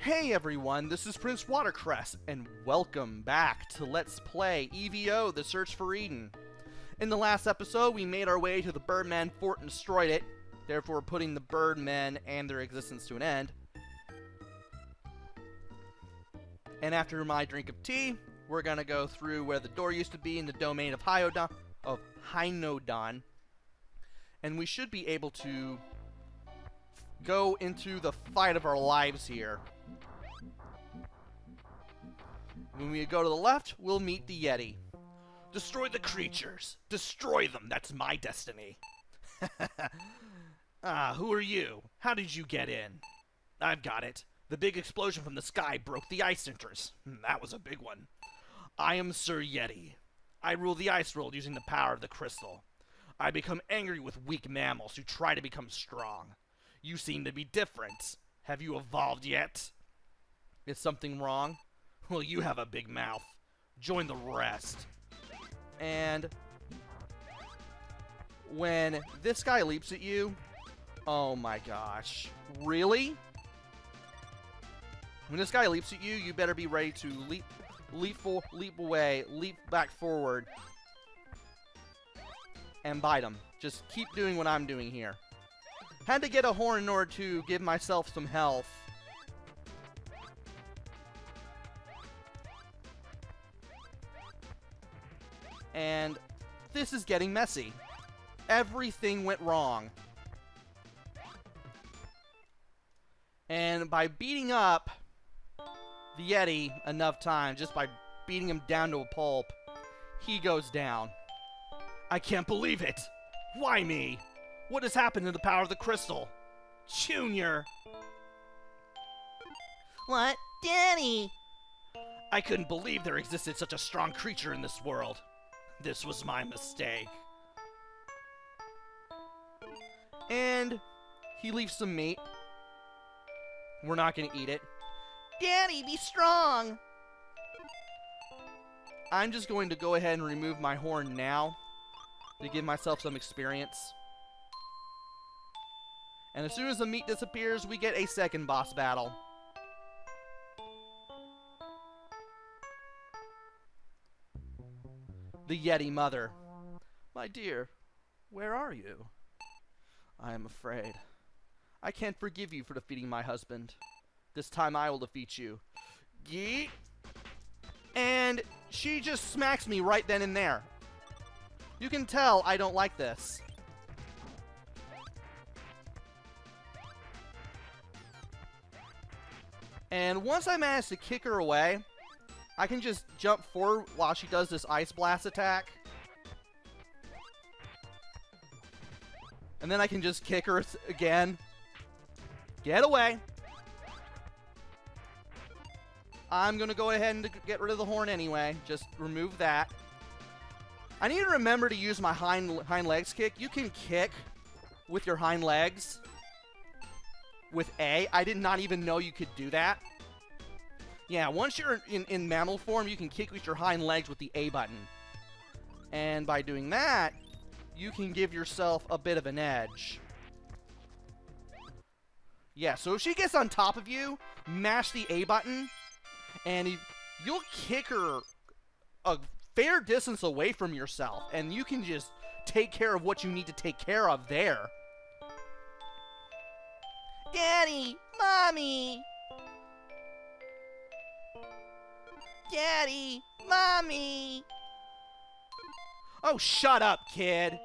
Hey everyone, this is PrinceWatercress, and welcome back to Let's Play E.V.O, The Search for Eden. In the last episode, we made our way to the Birdman Fort and destroyed it, therefore putting the Birdmen and their existence to an end. And after my drink of tea, we're gonna go through where the door used to be in the domain of Hynodon, and we should be able to go into the fight of our lives here. When we go to the left, we'll meet the Yeti. Destroy the creatures. Destroy them. That's my destiny. Who are you? How did you get in? I've got it. The big explosion from the sky broke the ice centers. That was a big one. I am Sir Yeti. I rule the ice world using the power of the crystal. I become angry with weak mammals who try to become strong. You seem to be different. Have you evolved yet? Is something wrong? Well, you have a big mouth. Join the rest. And when this guy leaps at you, oh my gosh. Really? When this guy leaps at you, you better be ready to leap away, leap back forward, and bite him. Just keep doing what I'm doing here. Had to get a horn in order to give myself some health. And this is getting messy. Everything went wrong. And by beating up the Yeti enough times, just by beating him down to a pulp, he goes down. I can't believe it! Why me? What has happened to the power of the crystal? Junior! What? Daddy! I couldn't believe there existed such a strong creature in this world. This was my mistake. And he leaves some meat. We're not gonna eat it. Daddy, be strong! I'm just going to go ahead and remove my horn now to give myself some experience. And as soon as the meat disappears, we get a second boss battle. The Yeti Mother. My dear, where are you? I am afraid. I can't forgive you for defeating my husband. This time I will defeat you. Yeet! And she just smacks me right then and there. You can tell I don't like this. And once I manage to kick her away, I can just jump forward while she does this ice blast attack. And then I can just kick her again. Get away. I'm going to go ahead and get rid of the horn anyway. Just remove that. I need to remember to use my hind legs kick. You can kick with your hind legs with A. I did not even know you could do that. Yeah, once you're in mammal form, you can kick with your hind legs with the A button. And by doing that, you can give yourself a bit of an edge. Yeah, so if she gets on top of you, mash the A button, and you'll kick her a fair distance away from yourself, and you can just take care of what you need to take care of there. Daddy! Mommy! Daddy! Mommy! Oh, shut up, kid!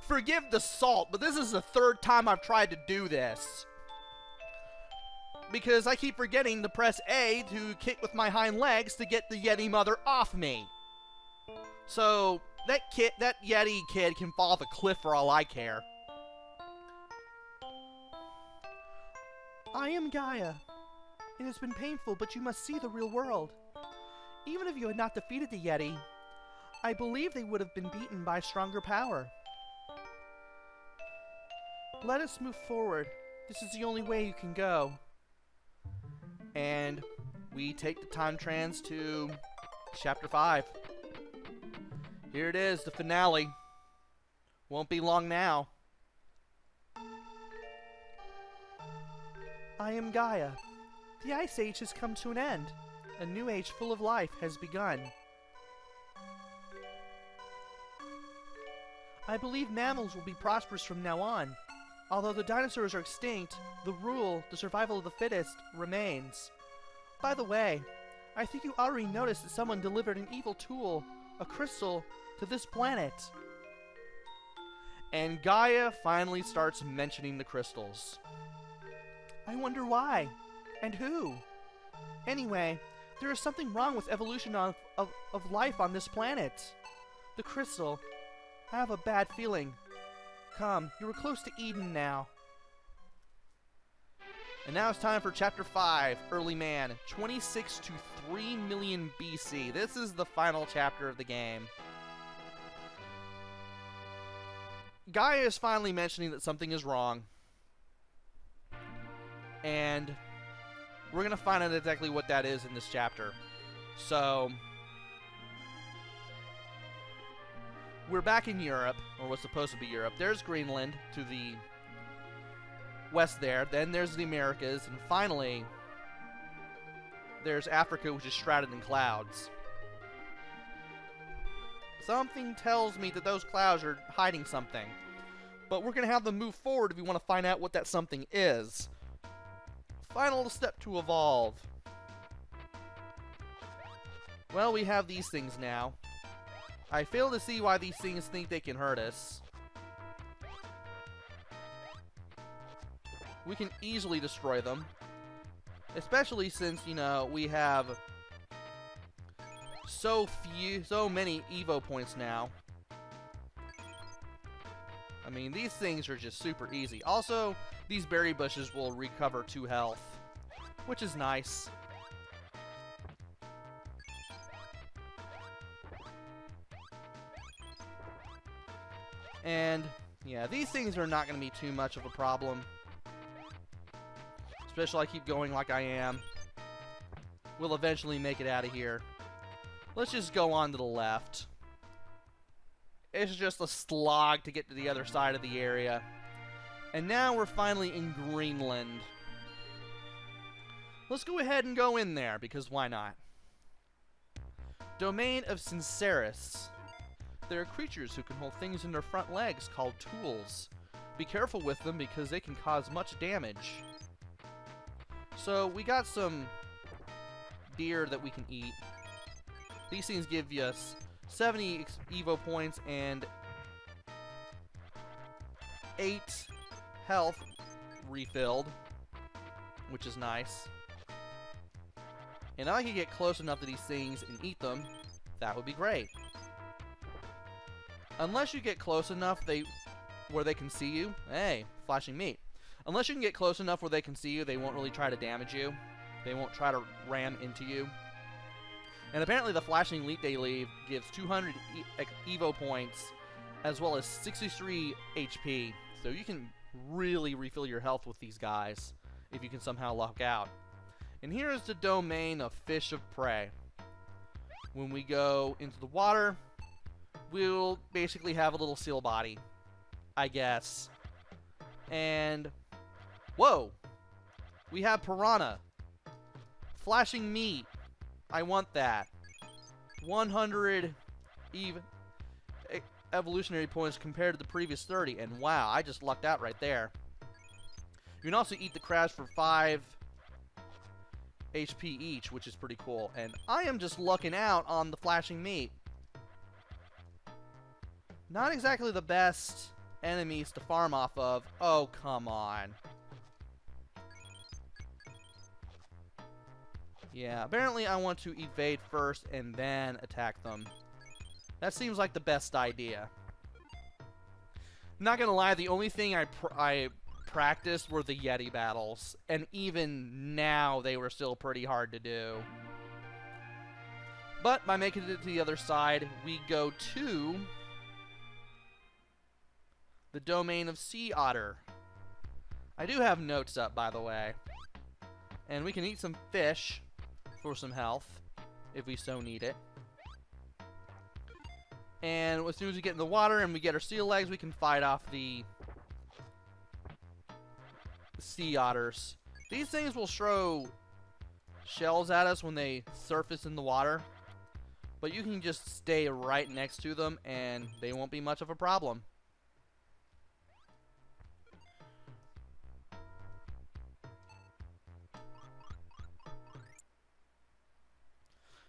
Forgive the salt, but this is the third time I've tried to do this. Because I keep forgetting to press A to kick with my hind legs to get the Yeti Mother off me. So, that Yeti kid can fall off a cliff for all I care. I am Gaia. It has been painful, but you must see the real world. Even if you had not defeated the Yeti, I believe they would have been beaten by stronger power. Let us move forward. This is the only way you can go. And we take the time trans to Chapter 5. Here it is, the finale. Won't be long now. I am Gaia. The Ice Age has come to an end. A new age full of life has begun. I believe mammals will be prosperous from now on. Although the dinosaurs are extinct, the rule, the survival of the fittest, remains. By the way, I think you already noticed that someone delivered an evil tool, a crystal, to this planet. And Gaia finally starts mentioning the crystals. I wonder why, and who. Anyway, there is something wrong with evolution of life on this planet. The crystal, I have a bad feeling. Come, you are close to Eden now. And now it's time for Chapter 5, Early Man, 26 to 3 million BC. This is the final chapter of the game. Gaia is finally mentioning that something is wrong. And we're going to find out exactly what that is in this chapter. So, we're back in Europe, or what's supposed to be Europe. There's Greenland to the west there. Then there's the Americas. And finally, there's Africa, which is shrouded in clouds. Something tells me that those clouds are hiding something. But we're going to have them move forward if we want to find out what that something is. Final step to evolve. Well, we have these things now. I fail to see why these things think they can hurt us. We can easily destroy them. Especially since, you know, we have so many E.V.O points now. I mean, these things are just super easy. Also, these berry bushes will recover 2 health, which is nice. And, yeah, these things are not going to be too much of a problem. Especially if I keep going like I am. We'll eventually make it out of here. Let's just go on to the left. It's just a slog to get to the other side of the area. And now we're finally in Greenland. Let's go ahead and go in there, because why not? Domain of Sincerus. There are creatures who can hold things in their front legs called tools. Be careful with them because they can cause much damage. So we got some deer that we can eat. These things give us 70 E.V.O points and 8 health refilled, which is nice. And if I could get close enough to these things and eat them, that would be great. Unless you get close enough where they can see you. Hey, flashing meat. Unless you can get close enough where they can see you, they won't really try to damage you. They won't try to ram into you. And apparently the flashing leap they leave gives 200 E.V.O points as well as 63 HP. So you can really refill your health with these guys if you can somehow luck out. And here is the domain of fish of prey. When we go into the water, we'll basically have a little seal body, I guess. And whoa! We have piranha. Flashing meat. I want that. 100 evolutionary points compared to the previous 30. And wow, I just lucked out right there. You can also eat the crabs for 5 HP each, which is pretty cool. And I am just lucking out on the flashing meat. Not exactly the best enemies to farm off of. Oh, come on. Yeah, apparently I want to evade first and then attack them. That seems like the best idea. Not gonna lie, the only thing I practiced were the Yeti battles. And even now, they were still pretty hard to do. But by making it to the other side, we go to the domain of Sea Otter. I do have notes up, by the way. And we can eat some fish for some health, if we so need it. And as soon as we get in the water and we get our seal legs, we can fight off the sea otters. These things will throw shells at us when they surface in the water, but you can just stay right next to them and they won't be much of a problem.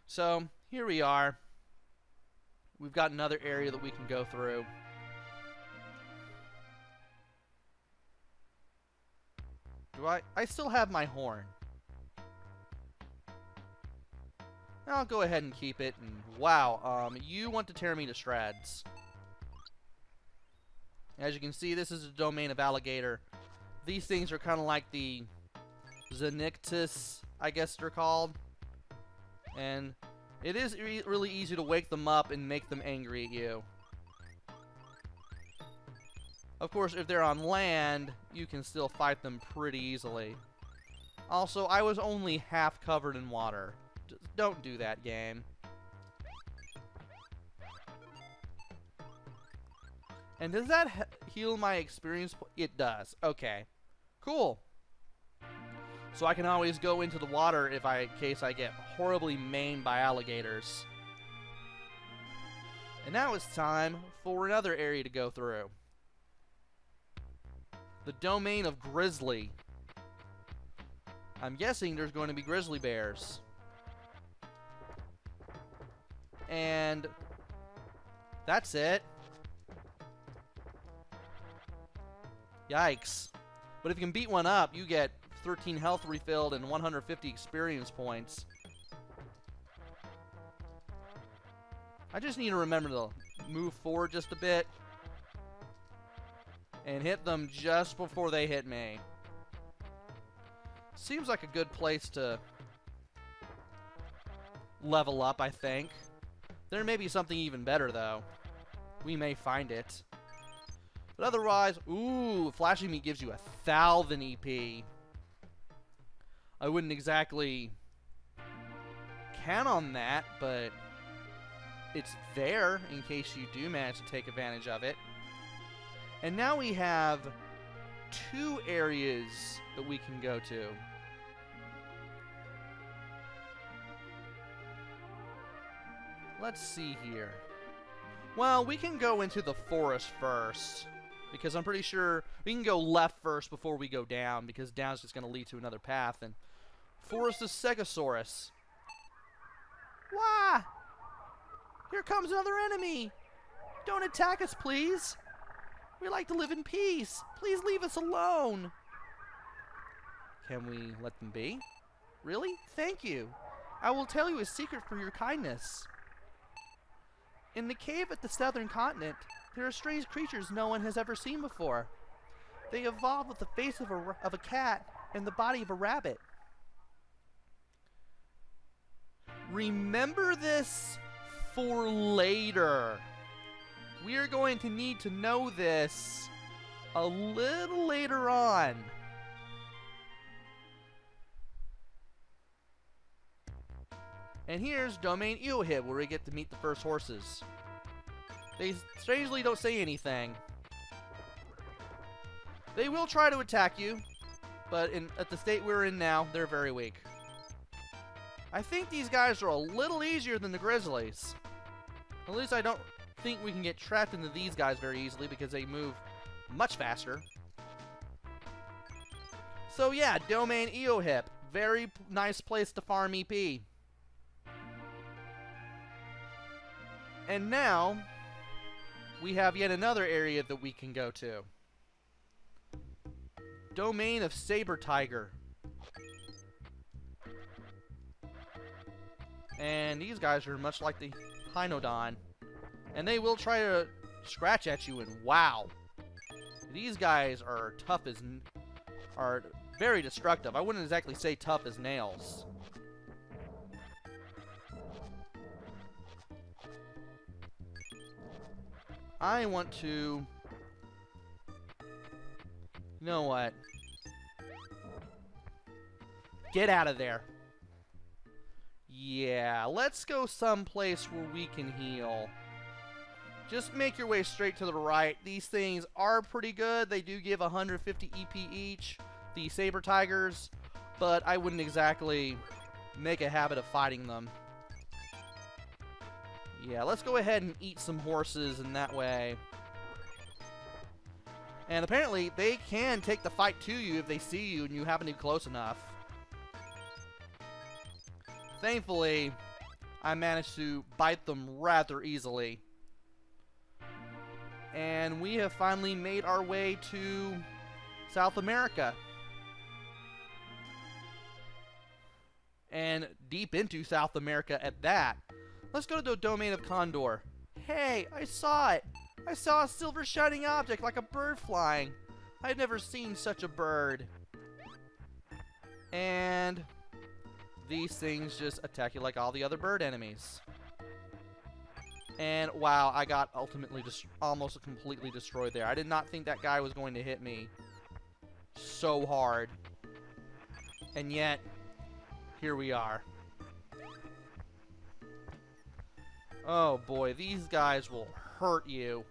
So here we are. We've got another area that we can go through. I still have my horn. I'll go ahead and keep it. And wow, you want to tear me to shreds. As you can see, this is a domain of Alligator. These things are kind of like the Xenictus, I guess they're called. And it is really easy to wake them up and make them angry at you. Of course, if they're on land, you can still fight them pretty easily. Also, I was only half covered in water. Just don't do that, game. And does that heal my experience? It does. Okay. Cool. So I can always go into the water in case I get horribly maimed by alligators. And now it's time for another area to go through. The domain of Grizzly. I'm guessing there's going to be grizzly bears. And that's it. Yikes. But if you can beat one up, you get 13 health refilled and 150 experience points. I just need to remember to move forward just a bit and hit them just before they hit me. Seems like a good place to level up, I think. There may be something even better, though. We may find it. But otherwise, ooh, flashing me gives you 1,000 EP. I wouldn't exactly count on that, but it's there in case you do manage to take advantage of it. And now we have 2 areas that we can go to. Let's see here. Well, we can go into the forest first, because I'm pretty sure we can go left first before we go down, because down is just going to lead to another path. And Forest of Stegosaurus. Wah! Here comes another enemy! Don't attack us, please! We like to live in peace. Please leave us alone. Can we let them be? Really? Thank you. I will tell you a secret for your kindness. In the cave at the southern continent, there are strange creatures no one has ever seen before. They evolved with the face of a cat and the body of a rabbit. Remember this for later. We are going to need to know this a little later on. And here's Domain E.V.O, where we get to meet the first horses. They strangely don't say anything. They will try to attack you, but at the state we're in now, they're very weak. I think these guys are a little easier than the Grizzlies. At least I don't think we can get trapped into these guys very easily because they move much faster. So yeah, Domain E.V.O, very nice place to farm EP. And now we have yet another area that we can go to. Domain of Sabre Tiger. And these guys are much like the Hynodon. And they will try to scratch at you, and wow. These guys are tough as... are very destructive. I wouldn't exactly say tough as nails. I want to... You know what? Get out of there. Yeah, let's go someplace where we can heal. just make your way straight to the right. These things are pretty good. They do give 150 EP each, the Sabre Tigers, but I wouldn't exactly make a habit of fighting them. Yeah, let's go ahead and eat some horses in that way. And apparently, they can take the fight to you if they see you and you happen to be close enough. Thankfully, I managed to bite them rather easily. And we have finally made our way to South America. And deep into South America at that. Let's go to the domain of Condor. Hey, I saw it! I saw a silver shining object like a bird flying. I've never seen such a bird. And these things just attack you like all the other bird enemies. And wow, I got ultimately just almost completely destroyed there. I did not think that guy was going to hit me so hard. And yet, here we are. Oh boy, these guys will hurt you.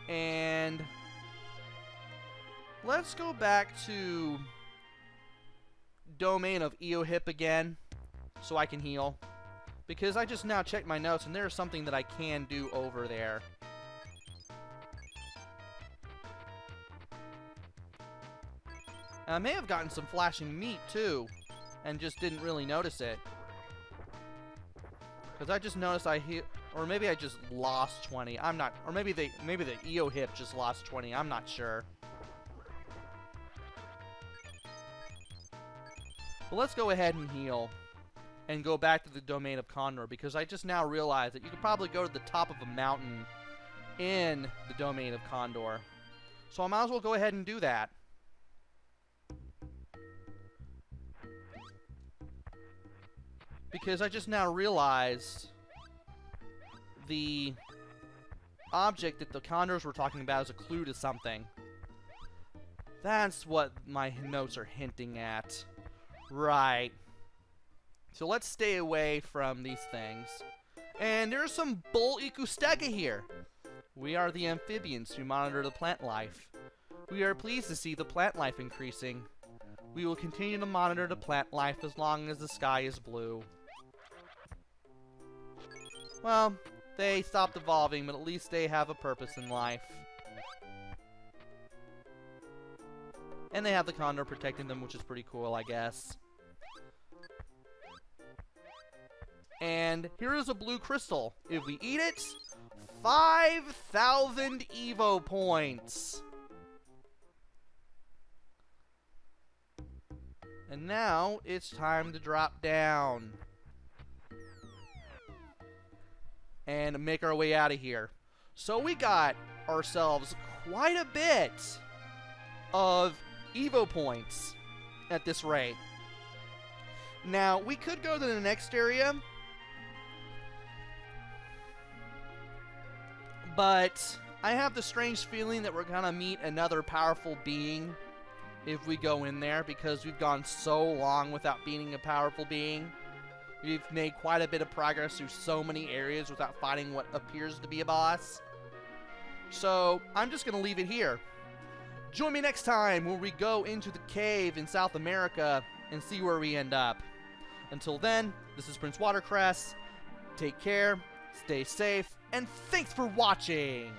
And let's go back to domain of E.V.O again so I can heal. Because I just now checked my notes and there's something that I can do over there. And I may have gotten some flashing meat too, and just didn't really notice it. Because I just noticed I hit, or maybe I just lost 20. I'm not, or maybe the E.V.O just lost 20. I'm not sure. But let's go ahead and heal, and go back to the domain of Condor, because I just now realized that you could probably go to the top of a mountain in the domain of Condor. So I might as well go ahead and do that. Because I just now realized the object that the condors were talking about is a clue to something. That's what my notes are hinting at. Right. So let's stay away from these things. And there's some bull ecustega here. We are the amphibians who monitor the plant life. We are pleased to see the plant life increasing. We will continue to monitor the plant life as long as the sky is blue. Well, they stopped evolving, but at least they have a purpose in life. And they have the condor protecting them, which is pretty cool, I guess. And here is a blue crystal. If we eat it, 5,000 E.V.O points. And now it's time to drop down and make our way out of here. So we got ourselves quite a bit of E.V.O points at this rate. Now, we could go to the next area, but I have the strange feeling that we're gonna meet another powerful being if we go in there, because we've gone so long without beating a powerful being. We've made quite a bit of progress through so many areas without fighting what appears to be a boss. So, I'm just gonna leave it here. Join me next time when we go into the cave in South America and see where we end up. Until then, this is PrinceWatercress. Take care, stay safe, and thanks for watching!